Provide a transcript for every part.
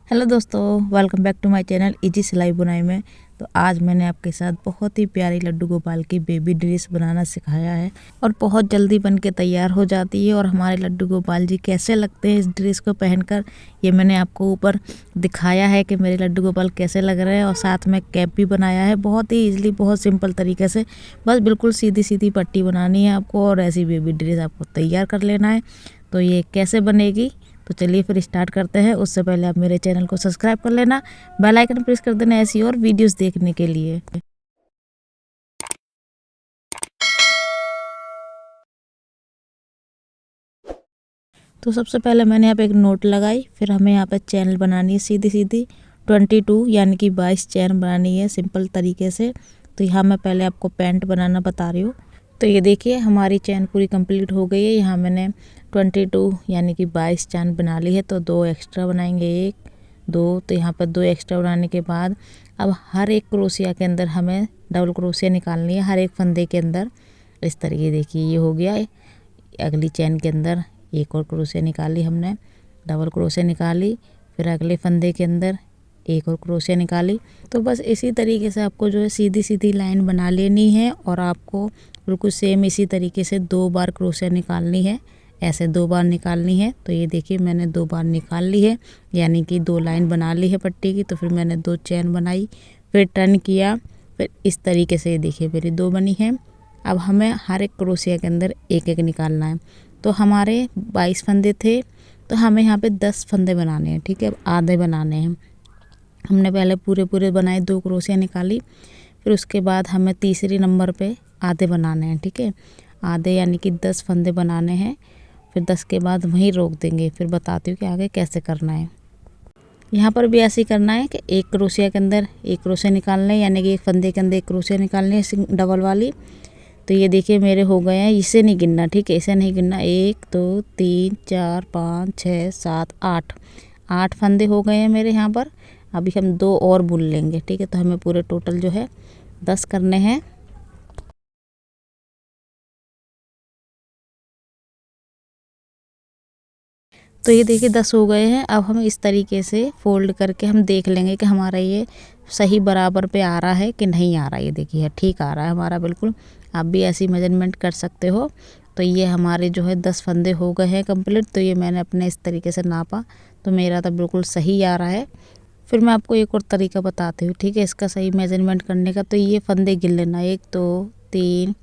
Hello दोस्तों, welcome back to my channel easy सिलाई बुनाई में। तो आज मैंने आपके साथ बहुत ही प्यारी लड्डू गोपाल की बेबी ड्रेस बनाना सिखाया है और बहुत जल्दी बन के तैयार हो जाती है। और हमारे लड्डू गोपाल जी कैसे लगते हैं इस ड्रेस को पहनकर, ये मैंने आपको ऊपर दिखाया है कि मेरे लड्डू गोपाल कैसे लग रहे हैं। और साथ में कैप भी बनाया है बहुत ही ईजिली, बहुत सिंपल तरीके से। बस बिल्कुल सीधी सीधी पट्टी बनानी है आपको और ऐसी बेबी ड्रेस आपको तैयार कर लेना है। तो ये कैसे बनेगी, तो चलिए फिर स्टार्ट करते हैं। उससे पहले आप मेरे चैनल को सब्सक्राइब कर लेना, बेल आइकन प्रेस कर देना ऐसी और वीडियोस देखने के लिए। तो सबसे पहले मैंने यहाँ पे एक नोट लगाई, फिर हमें यहाँ पे चैनल बनानी है सीधी सीधी 22 यानी कि 22 चैन बनानी है सिंपल तरीके से। तो यहाँ मैं पहले आपको पैंट बनाना बता रही हूँ। तो ये देखिए हमारी चैन पूरी कंप्लीट हो गई है। यहाँ मैंने 22 यानी कि 22 चैन बना ली है। तो 2 एक्स्ट्रा बनाएंगे, 1 2। तो यहाँ पर 2 एक्स्ट्रा बनाने के बाद अब हर एक क्रोशिया के अंदर हमें डबल क्रोशिया निकालनी है, हर एक फंदे के अंदर। इस तरीके देखिए ये हो गया। अगली चैन के अंदर एक और क्रोशिया निकाली हमने, डबल क्रोशिया निकाली, फिर अगले फंदे के अंदर एक और क्रोशिया निकाली। तो बस इसी तरीके से आपको जो है सीधी सीधी लाइन बना लेनी है और आपको बिल्कुल सेम इसी तरीके से 2 बार क्रोशिया निकालनी है, ऐसे 2 बार निकालनी है। तो ये देखिए मैंने 2 बार निकाल ली है, यानी कि 2 लाइन बना ली है पट्टी की। तो फिर मैंने 2 चैन बनाई, फिर टर्न किया, फिर इस तरीके से ये देखिए मेरी 2 बनी है। अब हमें हर एक क्रोशिया के अंदर एक एक निकालना है। तो हमारे 22 फंदे थे, तो हमें यहाँ पे 10 फंदे बनाने हैं, ठीक है। आधे बनाने हैं। हमने पहले पूरे पूरे बनाए, 2 क्रोशिया निकाली, फिर उसके बाद हमें तीसरी नंबर पे आधे बनाने हैं, ठीक है। आधे यानी कि 10 फंदे बनाने हैं, फिर 10 के बाद वहीं रोक देंगे। फिर बताती हूँ कि आगे कैसे करना है। यहाँ पर भी ऐसे ही करना है कि एक क्रोशिया के अंदर एक क्रोशिया निकालना है, यानी कि एक फंदे के अंदर एक क्रोशिया निकालनी है डबल वाली। तो ये देखिए मेरे हो गए हैं, इसे नहीं गिनना, ठीक है, इसे नहीं गिनना। 1 2 3 4 5 6 7 8 फंदे हो गए हैं मेरे यहाँ पर। अभी हम 2 और बुन लेंगे, ठीक है। तो हमें पूरे टोटल जो है 10 करने हैं। तो ये देखिए 10 हो गए हैं। अब हम इस तरीके से फोल्ड करके हम देख लेंगे कि हमारा ये सही बराबर पे आ रहा है कि नहीं आ रहा है। ये देखिए ठीक आ रहा है हमारा, बिल्कुल। आप भी ऐसी मेजरमेंट कर सकते हो। तो ये हमारे जो है 10 फंदे हो गए हैं कंप्लीट। तो ये मैंने अपने इस तरीके से नापा, तो मेरा तो बिल्कुल सही आ रहा है। फिर मैं आपको एक और तरीका बताती हूँ, ठीक है, इसका सही मेजरमेंट करने का। तो ये फंदे गिन लेना, 1 2 3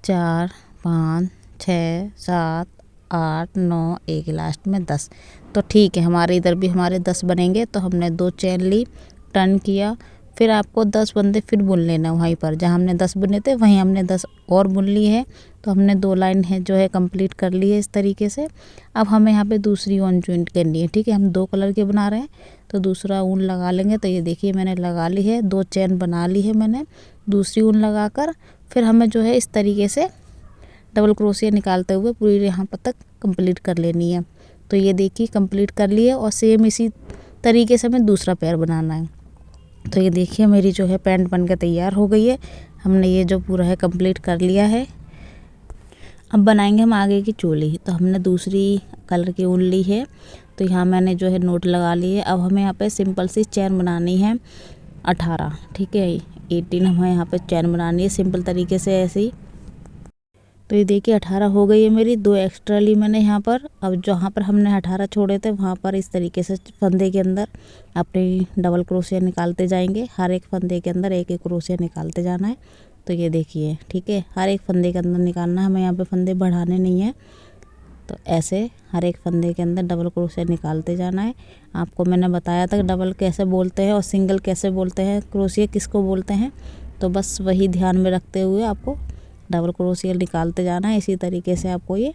4 5 6 7 8 9, एक लास्ट में 10। तो ठीक है, हमारे इधर भी हमारे 10 बनेंगे। तो हमने 2 चैन ली, टर्न किया, फिर आपको 10 फंदे फिर बुन लेना वहीं पर जहाँ हमने 10 बुने थे, वहीं हमने 10 और बुन लिए है। तो हमने 2 लाइन है जो है कंप्लीट कर ली है इस तरीके से। अब हमें यहाँ पे दूसरी ऊन जॉइंट करनी है, ठीक है। हम 2 कलर के बना रहे हैं, तो दूसरा ऊन लगा लेंगे। तो ये देखिए मैंने लगा ली है, 2 चैन बना ली है मैंने। दूसरी ऊन लगा कर फिर हमें जो है इस तरीके से डबल क्रोशिया निकालते हुए पूरी यहाँ पर तक कंप्लीट कर लेनी है। तो ये देखिए कंप्लीट कर लिए और सेम इसी तरीके से हमें दूसरा पैर बनाना है। तो ये देखिए मेरी जो है पैंट बन के तैयार हो गई है। हमने ये जो पूरा है कंप्लीट कर लिया है। अब बनाएंगे हम आगे की चोली। तो हमने दूसरी कलर की ऊन ली है, तो यहाँ मैंने जो है नोट लगा ली है। अब हमें यहाँ पे सिंपल सी चैन बनानी है 18, ठीक है। 18 हमें यहाँ पे चैन बनानी है सिंपल तरीके से ऐसे ही। तो ये देखिए 18 हो गई है मेरी, 2 एक्स्ट्रा ली मैंने यहाँ पर। अब जहाँ पर हमने 18 छोड़े थे वहाँ पर इस तरीके से फंदे के अंदर अपनी डबल क्रोशिया निकालते जाएंगे। हर एक फंदे के अंदर एक एक क्रोशिया निकालते जाना है। तो ये देखिए, ठीक है, हर एक फंदे के अंदर निकालना है हमें, यहाँ पे फंदे बढ़ाने नहीं है। तो ऐसे हर एक फंदे के अंदर डबल क्रोशिया निकालते जाना है। आपको मैंने बताया था कि डबल कैसे बोलते हैं और सिंगल कैसे बोलते हैं, क्रोशिया किसको बोलते हैं। तो बस वही ध्यान में रखते हुए आपको डबल क्रोशिया निकालते जाना है। इसी तरीके से आपको ये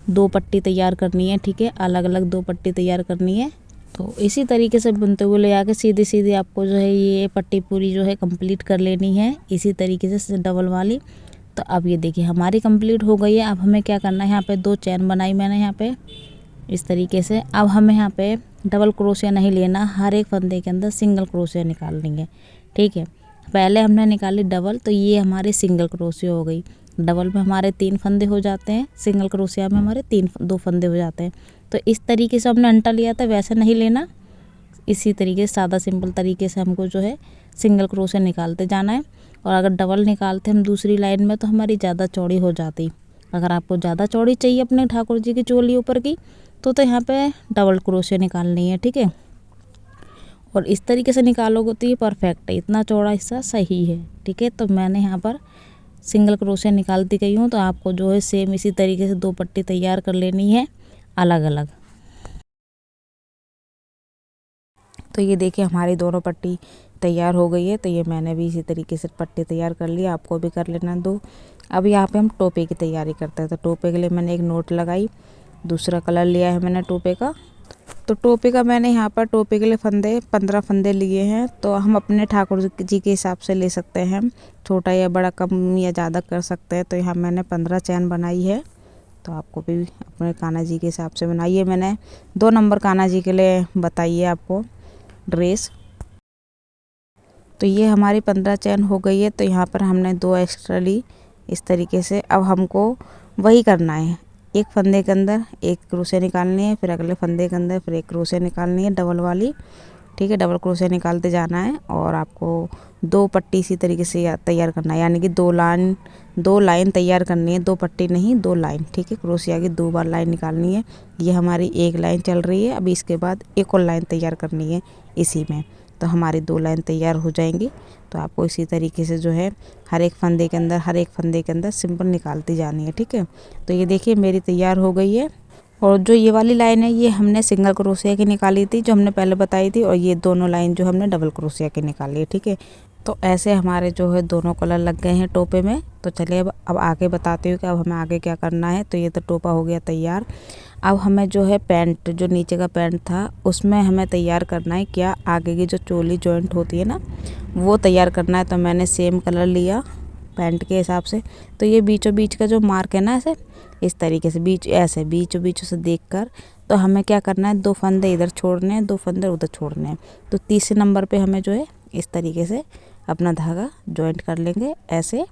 2 पट्टी तैयार करनी है, ठीक है, अलग अलग 2 पट्टी तैयार करनी है। तो इसी तरीके से बुनते हुए ले आके सीधी सीधी आपको जो है ये पट्टी पूरी जो है कंप्लीट कर लेनी है इसी तरीके से डबल वाली। तो अब ये देखिए हमारी कंप्लीट हो गई है। अब हमें क्या करना है, यहाँ पे 2 चैन बनाई मैंने यहाँ पे इस तरीके से। अब हमें यहाँ पे डबल क्रोशिया नहीं लेना, हर एक फंदे के अंदर सिंगल क्रोशिया निकालनी है, ठीक है। पहले हमने निकाली डबल, तो ये हमारी सिंगल क्रोशिया हो गई। डबल में हमारे 3 फंदे हो जाते हैं, सिंगल क्रोशिया में हमारे 2 फंदे हो जाते हैं। तो इस तरीके से हमने अंटा लिया था, वैसे नहीं लेना, इसी तरीके से सादा सिंपल तरीके से हमको जो है सिंगल क्रोशे निकालते जाना है। और अगर डबल निकालते हम दूसरी लाइन में तो हमारी ज़्यादा चौड़ी हो जाती। अगर आपको ज़्यादा चौड़ी चाहिए अपने ठाकुर जी की चोली ऊपर की तो यहाँ पे डबल क्रोशे निकालनी है, ठीक है। और इस तरीके से निकालोगे तो ये परफेक्ट है, इतना चौड़ा हिस्सा सही है, ठीक है। तो मैंने यहाँ पर सिंगल क्रोशे निकालती गई हूँ। तो आपको जो है सेम इसी तरीके से 2 पट्टी तैयार कर लेनी है अलग अलग। तो ये देखिए हमारी दोनों पट्टी तैयार हो गई है। तो ये मैंने भी इसी तरीके से पट्टी तैयार कर ली, आपको भी कर लेना 2। अब यहाँ पे हम टोपे की तैयारी करते हैं। तो टोपे के लिए मैंने एक नोट लगाई, दूसरा कलर लिया है मैंने टोपे का। तो टोपे का मैंने यहाँ पर टोपे के लिए फंदे 15 फंदे लिए हैं। तो हम अपने ठाकुर जी के हिसाब से ले सकते हैं, छोटा या बड़ा कम या ज़्यादा कर सकते हैं। तो यहाँ मैंने 15 चैन बनाई है। तो आपको भी अपने कान्हा जी के हिसाब से बनाइए। मैंने 2 नंबर कान्हा जी के लिए बताइए आपको ड्रेस। तो ये हमारी 15 चैन हो गई है। तो यहाँ पर हमने 2 एक्स्ट्रा ली इस तरीके से। अब हमको वही करना है, एक फंदे के अंदर एक क्रोशे निकालनी है, फिर अगले फंदे के अंदर फिर एक क्रोशे निकालनी है डबल वाली, ठीक है। डबल क्रोशे निकालते जाना है और आपको 2 पट्टी इसी तरीके से तैयार करना है, यानी कि 2 लाइन तैयार करनी है, 2 पट्टी नहीं 2 लाइन, ठीक है। क्रोशिया की 2 बार लाइन निकालनी है। ये हमारी एक लाइन चल रही है। अभी इसके बाद एक और लाइन तैयार करनी है इसी में। तो हमारी 2 लाइन तैयार हो जाएंगी। तो आपको इसी तरीके से जो है हर एक फंदे के अंदर सिंपल निकालती जानी है, ठीक है। तो ये देखिए मेरी तैयार हो गई है। और जो ये वाली लाइन है ये हमने सिंगल क्रोशिया की निकाली थी, जो हमने पहले बताई थी। और ये दोनों लाइन जो हमने डबल क्रोशिया की निकाली है, ठीक है। तो ऐसे हमारे जो है दोनों कलर लग गए हैं टोपे में। तो चलिए अब आगे बताती हूँ कि अब हमें आगे क्या करना है। तो ये तो टोपा हो गया तैयार। अब हमें जो है पैंट, जो नीचे का पैंट था उसमें हमें तैयार करना है क्या, आगे की जो चोली जॉइंट होती है ना वो तैयार करना है। तो मैंने सेम कलर लिया पैंट के हिसाब से। तो ये बीचों बीच का जो मार्क है ना, ऐसे इस तरीके से ऐसे बीचों बीचों से देखकर तो हमें क्या करना है, 2 फंदे इधर छोड़ने हैं, 2 फंदे उधर छोड़ने हैं। तो तीसरे नंबर पे हमें जो है इस तरीके से अपना धागा जॉइंट कर लेंगे ऐसे।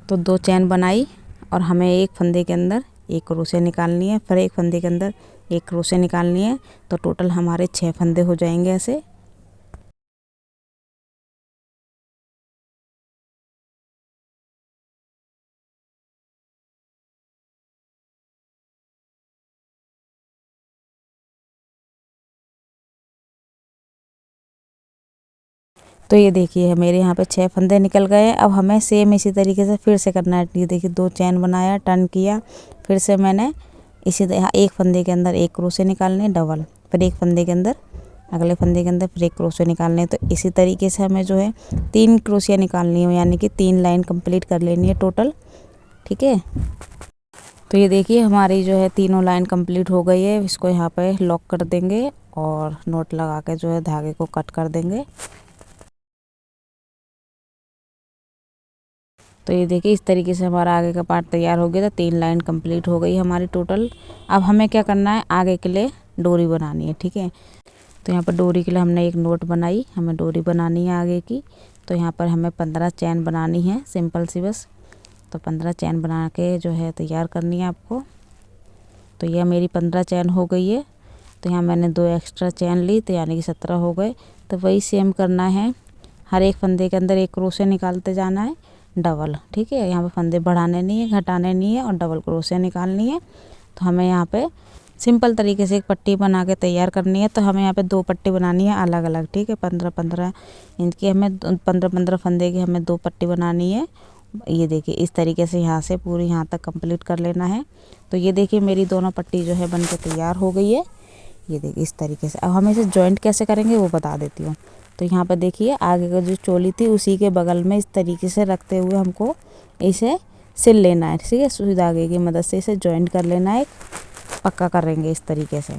तो 2 चैन बनाई और हमें एक फंदे के अंदर एक क्रोशे निकालनी है, फिर एक फंदे के अंदर एक क्रोशे निकालनी है। तो टोटल हमारे 6 फंदे हो जाएंगे ऐसे। तो ये देखिए मेरे यहाँ पे 6 फंदे निकल गए। अब हमें सेम इसी तरीके से फिर से करना है। ये देखिए 2 चैन बनाया, टर्न किया, फिर से मैंने इसी तरह एक फंदे के अंदर एक क्रोशे निकालने डबल, फिर एक फंदे के अंदर अगले फंदे के अंदर फिर एक क्रोशे निकालने। तो इसी तरीके से हमें जो है 3 क्रोशिया निकालनी है, यानी कि 3 लाइन कंप्लीट कर लेनी है टोटल, ठीक है। तो ये देखिए हमारी जो है तीनों लाइन कंप्लीट हो गई है। इसको यहाँ पे लॉक कर देंगे और नोट लगा के जो है धागे को कट कर देंगे। तो ये देखिए इस तरीके से हमारा आगे का पार्ट तैयार हो गया। तो 3 लाइन कंप्लीट हो गई हमारी टोटल। अब हमें क्या करना है, आगे के लिए डोरी बनानी है, ठीक है। तो यहाँ पर डोरी के लिए हमने एक नोट बनाई, हमें डोरी बनानी है आगे की। तो यहाँ पर हमें 15 चैन बनानी है सिंपल सी बस। तो 15 चैन बना के जो है तैयार करनी है आपको। तो यह मेरी 15 चैन हो गई है। तो यहाँ मैंने 2 एक्स्ट्रा चैन ली, तो यानी कि 17 हो गए। तो वही सेम करना है, हर एक फंदे के अंदर एक क्रोशे निकालते जाना है डबल, ठीक है। यहाँ पे फंदे बढ़ाने नहीं है, घटाने नहीं है, और डबल क्रोशे निकालनी है। तो हमें यहाँ पे सिंपल तरीके से एक पट्टी बना के तैयार करनी है। तो हमें यहाँ पे 2 पट्टी बनानी है अलग अलग, ठीक है। 15-15 इंच की हमें 15-15 फंदे की हमें 2 पट्टी बनानी है। ये देखिए इस तरीके से यहाँ से पूरी यहाँ तक कंप्लीट कर लेना है। तो ये देखिए मेरी दोनों पट्टी जो है बन के तैयार हो गई है। ये देखिए इस तरीके से। अब हम इसे जॉइंट कैसे करेंगे वो बता देती हूँ। तो यहाँ पर देखिए आगे का जो चोली थी उसी के बगल में इस तरीके से रखते हुए हमको इसे सिल लेना है, ठीक है। सुई धागे की मदद से इसे जॉइंट कर लेना है, पक्का करेंगे इस तरीके से।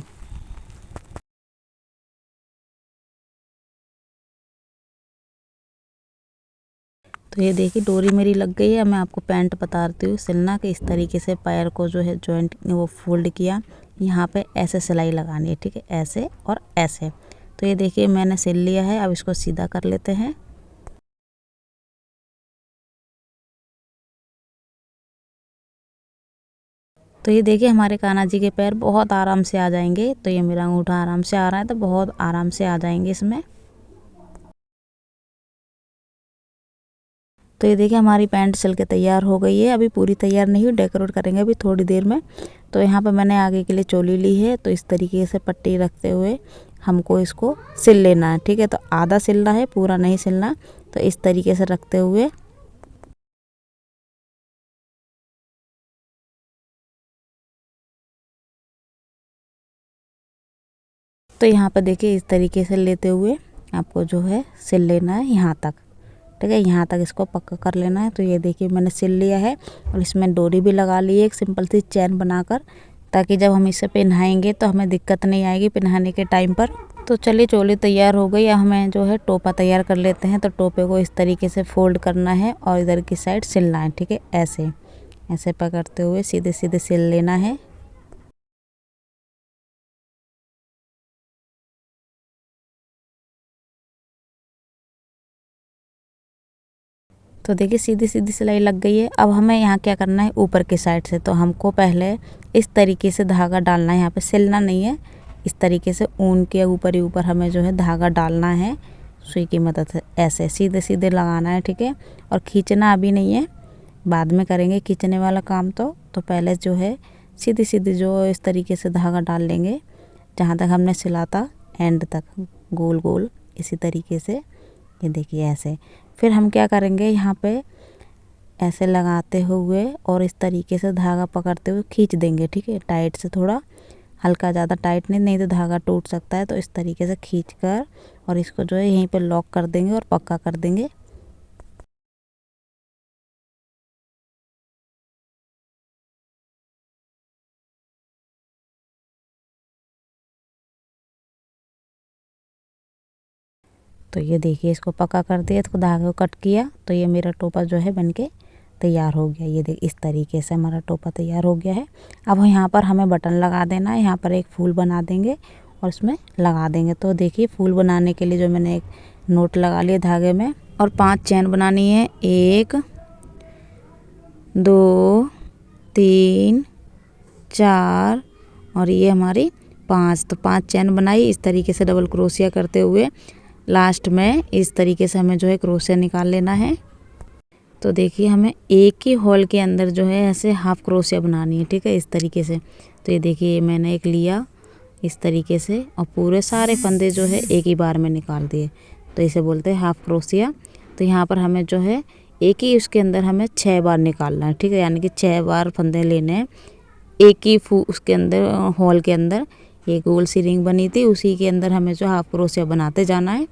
तो ये देखिए डोरी मेरी लग गई है। मैं आपको पैंट बताती हूँ सिलना, कि इस तरीके से पैर को जो है जॉइंट वो फोल्ड किया, यहाँ पे ऐसे सिलाई लगानी है, ठीक है, ऐसे और ऐसे। तो ये देखिए मैंने सिल लिया है। अब इसको सीधा कर लेते हैं। तो ये देखिए हमारे कान्हा जी के पैर बहुत आराम से आ जाएंगे। तो ये मेरा अंगूठा आराम से आ रहा है, तो बहुत आराम से आ जाएंगे इसमें। तो ये देखिए हमारी पैंट सिल के तैयार हो गई है। अभी पूरी तैयार नहीं हुई, डेकोरेट करेंगे अभी थोड़ी देर में। तो यहाँ पे मैंने आगे के लिए चोली ली है। तो इस तरीके से पट्टी रखते हुए हमको इसको सिल लेना है, ठीक है। तो आधा सिलना है, पूरा नहीं सिलना। तो इस तरीके से रखते हुए तो यहाँ पर देखिए इस तरीके से लेते हुए आपको जो है सिल लेना है यहाँ तक, ठीक है। यहाँ तक इसको पक्का कर लेना है। तो ये देखिए मैंने सिल लिया है और इसमें डोरी भी लगा ली है, एक सिंपल सी चैन बनाकर, ताकि जब हम इसे पहनाएंगे तो हमें दिक्कत नहीं आएगी पहनाने के टाइम पर। तो चलिए चोली तैयार हो गई। अब हमें जो है टोपा तैयार कर लेते हैं। तो टोपे को इस तरीके से फोल्ड करना है और इधर की साइड सिलना है, ठीक है। ऐसे ऐसे पकड़ते हुए सीधे सीधे सिल लेना है। तो देखिए सीधी सीधी सिलाई लग गई है। अब हमें यहाँ क्या करना है, ऊपर की साइड से तो हमको पहले इस तरीके से धागा डालना है। यहाँ पे सिलना नहीं है, इस तरीके से ऊन के ऊपर ही ऊपर हमें जो है धागा डालना है सुई की मदद से। ऐसे सीधे सीधे लगाना है, ठीक है। और खींचना अभी नहीं है, बाद में करेंगे खींचने वाला काम। तो पहले जो है सीधी सीधी जो इस तरीके से धागा डाल लेंगे जहाँ तक हमने सिला था, एंड तक गोल गोल इसी तरीके से। ये देखिए ऐसे। फिर हम क्या करेंगे, यहाँ पे ऐसे लगाते हुए और इस तरीके से धागा पकड़ते हुए खींच देंगे, ठीक है। टाइट से, थोड़ा हल्का, ज़्यादा टाइट नहीं तो धागा टूट सकता है। तो इस तरीके से खींच कर और इसको जो है यहीं पे लॉक कर देंगे और पक्का कर देंगे। तो ये देखिए इसको पक्का कर दिया, तो धागे को कट किया। तो ये मेरा टोपा जो है बनके तैयार हो गया। ये देख इस तरीके से हमारा टोपा तैयार हो गया है। अब यहाँ पर हमें बटन लगा देना है। यहाँ पर एक फूल बना देंगे और उसमें लगा देंगे। तो देखिए फूल बनाने के लिए जो मैंने एक नोट लगा लिया धागे में, और 5 चैन बनानी है। 1 2 3 4 और ये हमारी 5। तो 5 चैन बनाई। इस तरीके से डबल क्रोशिया करते हुए लास्ट में इस तरीके से हमें जो है क्रोशिया निकाल लेना है। तो देखिए हमें एक ही होल के अंदर जो है ऐसे हाफ क्रोशिया बनानी है, ठीक है, इस तरीके से। तो ये देखिए मैंने एक लिया इस तरीके से और पूरे सारे फंदे जो है एक ही बार में निकाल दिए। तो इसे बोलते हैं हाफ क्रोशिया। तो यहाँ पर हमें जो है एक ही उसके अंदर हमें 6 बार निकालना है, ठीक है। यानी कि 6 बार फंदे लेने हैं एक ही उसके अंदर, होल के अंदर एक गोल सी रिंग बनी थी, उसी के अंदर हमें जो हाफ क्रोशिया बनाते जाना है।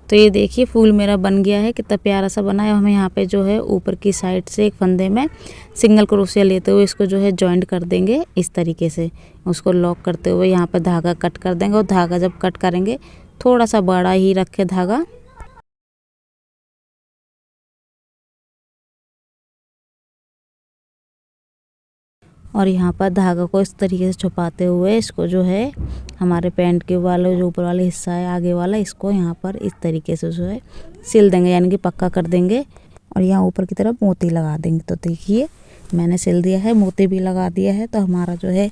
तो ये देखिए फूल मेरा बन गया है, कितना प्यारा सा बना है। हमें यहाँ पे जो है ऊपर की साइड से एक फंदे में सिंगल क्रोशिया लेते हुए इसको जो है जॉइंट कर देंगे इस तरीके से। उसको लॉक करते हुए यहाँ पे धागा कट कर देंगे, और धागा जब कट करेंगे थोड़ा सा बड़ा ही रखे धागा। और यहाँ पर धागा को इस तरीके से छुपाते हुए इसको जो है हमारे पैंट के वाले जो ऊपर वाला हिस्सा है आगे वाला, इसको यहाँ पर इस तरीके से जो है सिल देंगे, यानी कि पक्का कर देंगे। और यहाँ ऊपर की तरफ मोती लगा देंगे। तो देखिए मैंने सिल दिया है, मोती भी लगा दिया है। तो हमारा जो है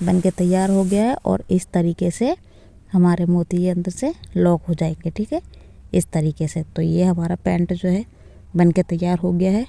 बन के तैयार हो गया है। और इस तरीके से हमारे मोती अंदर से लॉक हो जाएंगे, ठीक है, इस तरीके से। तो ये हमारा पैंट जो है बन के तैयार हो गया है।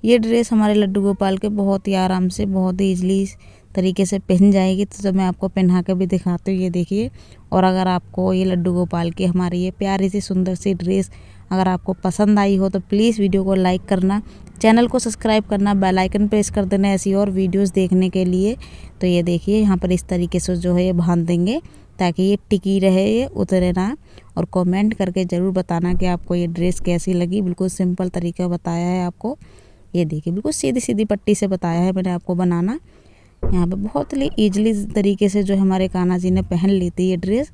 ये ड्रेस हमारे लड्डू गोपाल के बहुत ही आराम से, बहुत ही ईजिली तरीके से पहन जाएगी। तो जब मैं आपको पहना के भी दिखाती हूँ, ये देखिए। और अगर आपको ये लड्डू गोपाल की हमारी ये प्यारी सी सुंदर सी ड्रेस अगर आपको पसंद आई हो तो प्लीज़ वीडियो को लाइक करना, चैनल को सब्सक्राइब करना, बेल आइकन प्रेस कर देना ऐसी और वीडियोस देखने के लिए। तो ये देखिए यहाँ पर इस तरीके से जो है ये बांध देंगे ताकि ये टिकी रहे, ये उतरे ना। और कमेंट करके ज़रूर बताना कि आपको ये ड्रेस कैसी लगी। बिल्कुल सिंपल तरीका बताया है आपको। ये देखिए बिल्कुल सीधी सीधी पट्टी से बताया है मैंने आपको बनाना। यहाँ पे बहुत ही ईजिली तरीके से जो हमारे कान्हा जी ने पहन ली थी ये ड्रेस।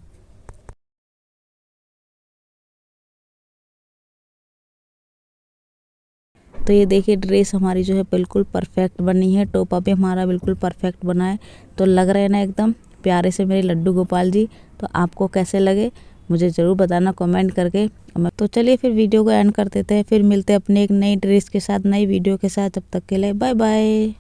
तो ये देखिए ड्रेस हमारी जो है बिल्कुल परफेक्ट बनी है, टोपा भी हमारा बिल्कुल परफेक्ट बना है। तो लग रहे हैं ना एकदम प्यारे से मेरे लड्डू गोपाल जी। तो आपको कैसे लगे मुझे ज़रूर बताना कमेंट करके। तो चलिए फिर वीडियो को एंड कर देते हैं, फिर मिलते हैं अपने एक नई ड्रेस के साथ, नई वीडियो के साथ। जब तक के लिए बाय बाय।